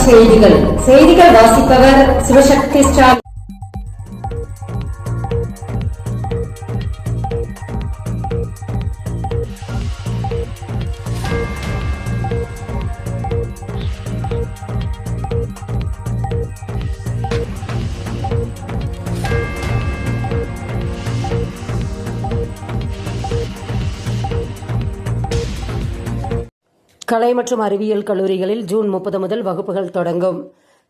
செய்திகள் வாசிப்பவர் சிவசக்தி ஸ்டாலின். கலை மற்றும் அறிவியல் கல்லூரிகளில் ஜூன் 30 முதல் வகுப்புகள் தொடங்கும்.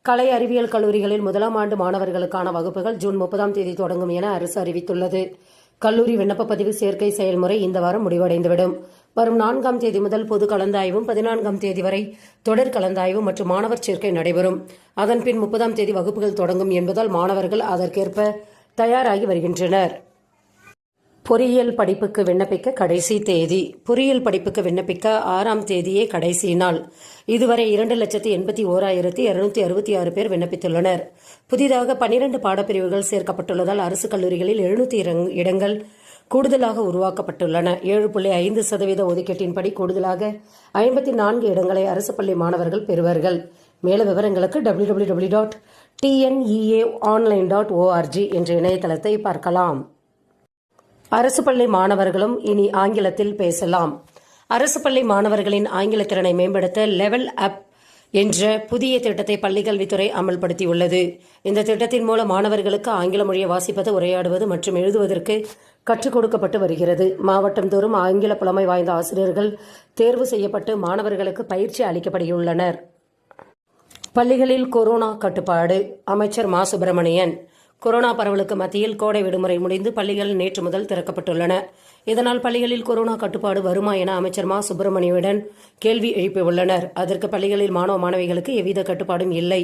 கலை அறிவியல் கல்லூரிகளில் முதலாம் ஆண்டு மாணவர்களுக்கான வகுப்புகள் ஜூன் 30ஆம் தேதி தொடங்கும் என அரசு அறிவித்துள்ளது. கல்லூரி விண்ணப்ப பதிவு சேர்க்கை செயல்முறை இந்த வாரம் முடிவடைந்துவிடும். வரும் 4ஆம் தேதி முதல் பொது கலந்தாய்வும் 14ஆம் தேதி வரை தொடர் கலந்தாய்வு மற்றும் மாணவர் சேர்க்கை நடைபெறும். அதன்பின் 30ஆம் தேதி வகுப்புகள் தொடங்கும் என்பதால் மாணவர்கள் அதற்கேற்ப தயாராகி வருகின்றனர். பொறியியல் படிப்புக்கு விண்ணப்பிக்க கடைசி தேதி. பொறியியல் படிப்புக்கு விண்ணப்பிக்க 6ஆம் தேதியே கடைசி நாள். இதுவரை 2,81,266 பேர் விண்ணப்பித்துள்ளனர். புதிதாக 12 பாடப்பிரிவுகள் சேர்க்கப்பட்டுள்ளதால் அரசு கல்லூரிகளில் 700 இடங்கள் கூடுதலாக உருவாக்கப்பட்டுள்ளன. 7.5% ஒதுக்கீட்டின்படி கூடுதலாக 54 இடங்களை அரசு பள்ளி மாணவர்கள் பெறுவார்கள். மேல விவரங்களுக்கு www.tneaonline.org என்ற இணையதளத்தை பார்க்கலாம். அரசு பள்ளி மாணவர்களும் இனி ஆங்கிலத்தில் பேசலாம். அரசு பள்ளி மாணவர்களின் ஆங்கில திறனை மேம்படுத்த லெவல் அப் என்ற புதிய திட்டத்தை பள்ளிக்கல்வித்துறை அமல்படுத்தியுள்ளது. இந்த திட்டத்தின் மூலம் மாணவர்களுக்கு ஆங்கில மொழியை வாசிப்பது, உரையாடுவது மற்றும் எழுதுவதற்கு கற்றுக் கொடுக்கப்பட்டு வருகிறது. மாவட்டம் தோறும் ஆங்கில புலமை வாய்ந்த ஆசிரியர்கள் தேர்வு செய்யப்பட்டு மாணவர்களுக்கு பயிற்சி அளிக்கப்பட்டுள்ளனர். பள்ளிகளில் கொரோனா கட்டுப்பாடு. அமைச்சர் மா. சுப்பிரமணியன். கொரோனா பரவலுக்கு மத்தியில் கோடை விடுமுறை முடிந்து பள்ளிகள் நேற்று முதல் திறக்கப்பட்டுள்ளன. இதனால் பள்ளிகளில் கொரோனா கட்டுப்பாடு வருமா என அமைச்சர் மா. சுப்பிரமணியனுடன் கேள்வி எழுப்பியுள்ளனர். அதற்கு பள்ளிகளில் மாணவ மாணவிகளுக்கு எவ்வித கட்டுப்பாடும் இல்லை.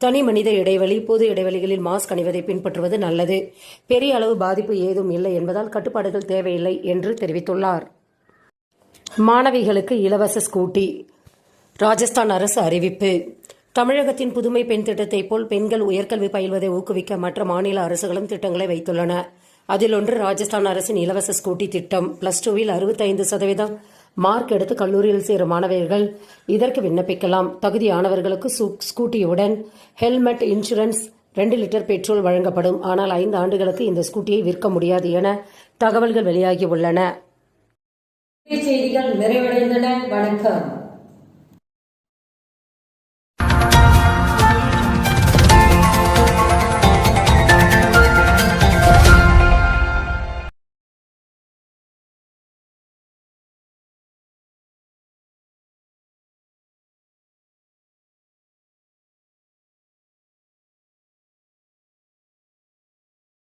தனி மனித இடைவெளி, பொது இடைவெளிகளில் மாஸ்க் அணிவதை பின்பற்றுவது நல்லது. பெரிய அளவு பாதிப்பு ஏதும் இல்லை என்பதால் கட்டுப்பாடுகள் தேவையில்லை என்று தெரிவித்துள்ளார். மாணவிகளுக்கு இலவச ஸ்கூட்டி. ராஜஸ்தான் அரசு அறிவிப்பு. தமிழகத்தின் புதுமை பெண் திட்டத்தை போல் பெண்கள் உயர்கல்வி பயில்வதை ஊக்குவிக்க மற்ற மாநில அரசுகளும் திட்டங்களை வைத்துள்ளன. அதில் ஒன்று ராஜஸ்தான் அரசின் இலவச ஸ்கூட்டி திட்டம். +2ல் 65% மார்க் எடுத்து கல்லூரியில் சேரும் மாணவர்கள் இதற்கு விண்ணப்பிக்கலாம். தகுதியானவர்களுக்கு ஸ்கூட்டியுடன் ஹெல்மெட், இன்சூரன்ஸ், 2 லிட்டர் பெட்ரோல் வழங்கப்படும். ஆனால் 5 ஆண்டுகளுக்கு இந்த ஸ்கூட்டியை விற்க முடியாது என தகவல்கள் வெளியாகியுள்ளன. செய்திகள் நிறைவடைந்தன. வணக்கம்.